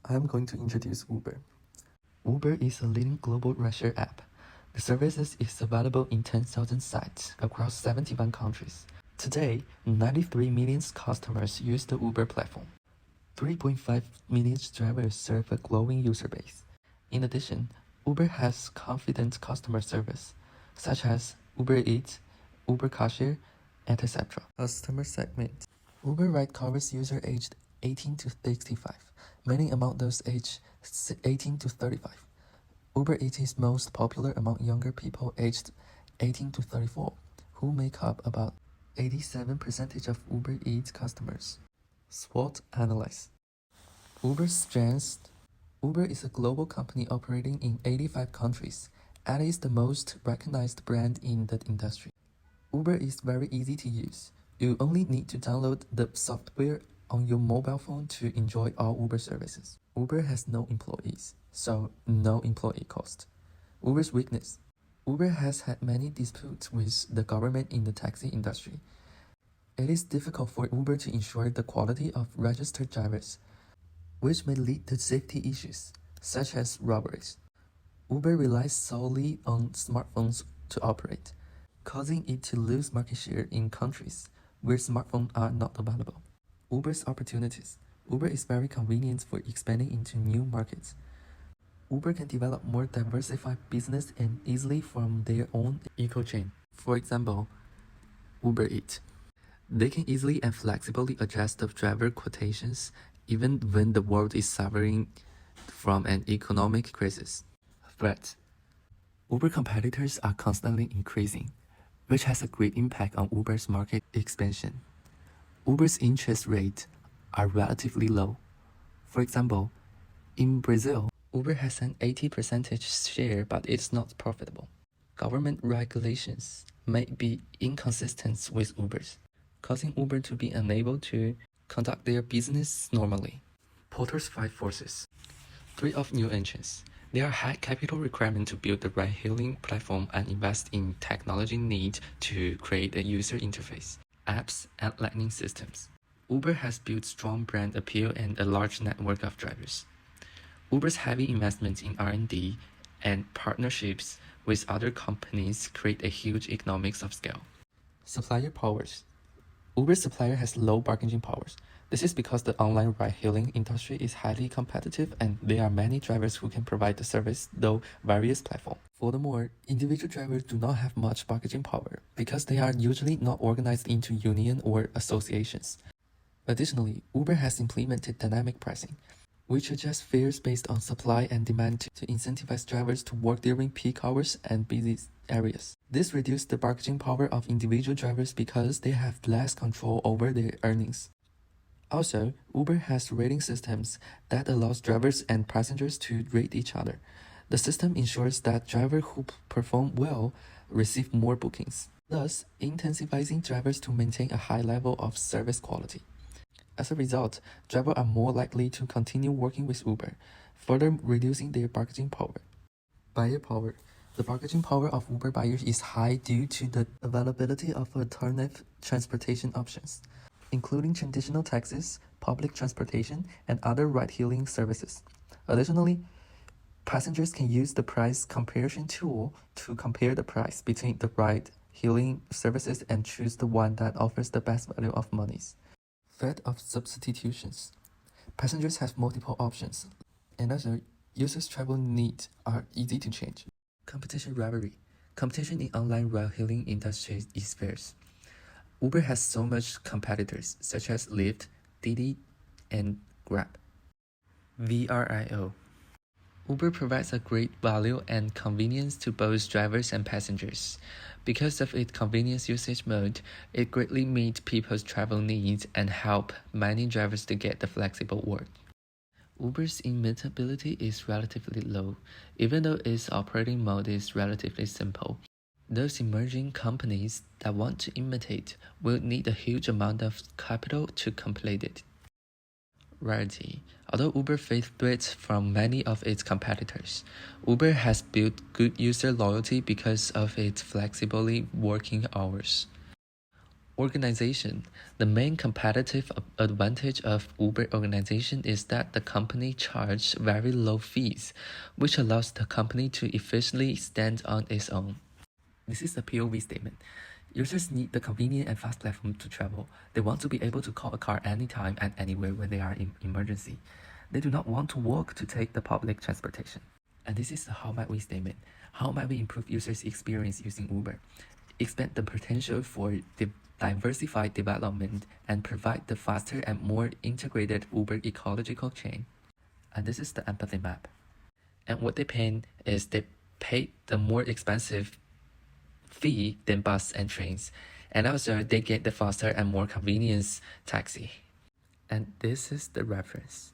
I'm going to introduce Uber. Uber is a leading global rideshare app. The service is available in 10,000 sites across 71 countries. Today, 93 million customers use the Uber platform. 3.5 million drivers serve a growing user base. In addition, Uber has confident customer service, such as Uber Eats, Uber Carshare, and etc. Customer segment. Uber Ride covers users aged 18 to 65, mainly among those aged 18 to 35. Uber Eats is most popular among younger people aged 18 to 34, who make up about 87% of Uber Eats customers. SWOT analysis. Uber's strengths. Uber is a global company operating in 85 countries and is the most recognized brand in the industry. Uber is very easy to use. You only need to download the software on your mobile phone to enjoy all Uber services. Uber has no employees, so no employee cost. Uber's weakness. Uber has had many disputes with the government in the taxi industry. It is difficult for Uber to ensure the quality of registered drivers, which may lead to safety issues, such as robberies. Uber relies solely on smartphones to operate, causing it to lose market share in countries where smartphones are not available. Uber's opportunities. Uber is very convenient for expanding into new markets. Uber can develop more diversified business and easily from their own eco-chain. For example, Uber Eats. They can easily and flexibly adjust the driver quotations even when the world is suffering from an economic crisis. Threat. Uber competitors are constantly increasing, which has a great impact on Uber's market expansion. Uber's interest rates are relatively low. For example, in Brazil, Uber has an 80% share, but it's not profitable. Government regulations may be inconsistent with Uber's, causing Uber to be unable to conduct their business normally. Porter's 5 forces. 3 of new entrants. There are high capital requirements to build the ride-hailing platform and invest in technology need to create a user interface, apps, and lightning systems. Uber has built strong brand appeal and a large network of drivers. Uber's heavy investment in R&D and partnerships with other companies create a huge economics of scale. Supplier powers. Uber's supplier has low bargaining powers. This is because the online ride-hailing industry is highly competitive and there are many drivers who can provide the service through various platforms. Furthermore, individual drivers do not have much bargaining power because they are usually not organized into union or associations. Additionally, Uber has implemented dynamic pricing, which adjusts fares based on supply and demand to incentivize drivers to work during peak hours and busy areas. This reduces the bargaining power of individual drivers because they have less control over their earnings. Also, Uber has rating systems that allows drivers and passengers to rate each other. The system ensures that drivers who perform well receive more bookings, thus incentivizing drivers to maintain a high level of service quality. As a result, drivers are more likely to continue working with Uber, further reducing their bargaining power. Buyer power. The bargaining power of Uber buyers is high due to the availability of alternative transportation options, including traditional taxis, public transportation, and other ride-hailing services. Additionally, passengers can use the price comparison tool to compare the price between the ride-hailing services and choose the one that offers the best value of money. Threat of substitutions. Passengers have multiple options, and also users' travel needs are easy to change. Competition rivalry. Competition in online ride-hailing industry is fierce. Uber has so much competitors such as Lyft, Didi, and Grab. VRIO. Uber provides a great value and convenience to both drivers and passengers. Because of its convenience usage mode, it greatly meets people's travel needs and help many drivers to get the flexible work. Uber's imitability is relatively low, even though its operating mode is relatively simple. Those emerging companies that want to imitate will need a huge amount of capital to complete it. Rarity. Although Uber faced threats from many of its competitors, Uber has built good user loyalty because of its flexibly working hours. Organization. The main competitive advantage of Uber organization is that the company charges very low fees, which allows the company to efficiently stand on its own. This is the POV statement. Users need the convenient and fast platform to travel. They want to be able to call a car anytime and anywhere when they are in emergency. They do not want to walk to take the public transportation. And this is the how might we statement. How might we improve users' experience using Uber? Expand the potential for diversified development and provide the faster and more integrated Uber ecological chain. And this is the empathy map. And what they pay is they pay the more expensive fee than bus and trains, and also they get the faster and more convenience taxi. And this is the reference.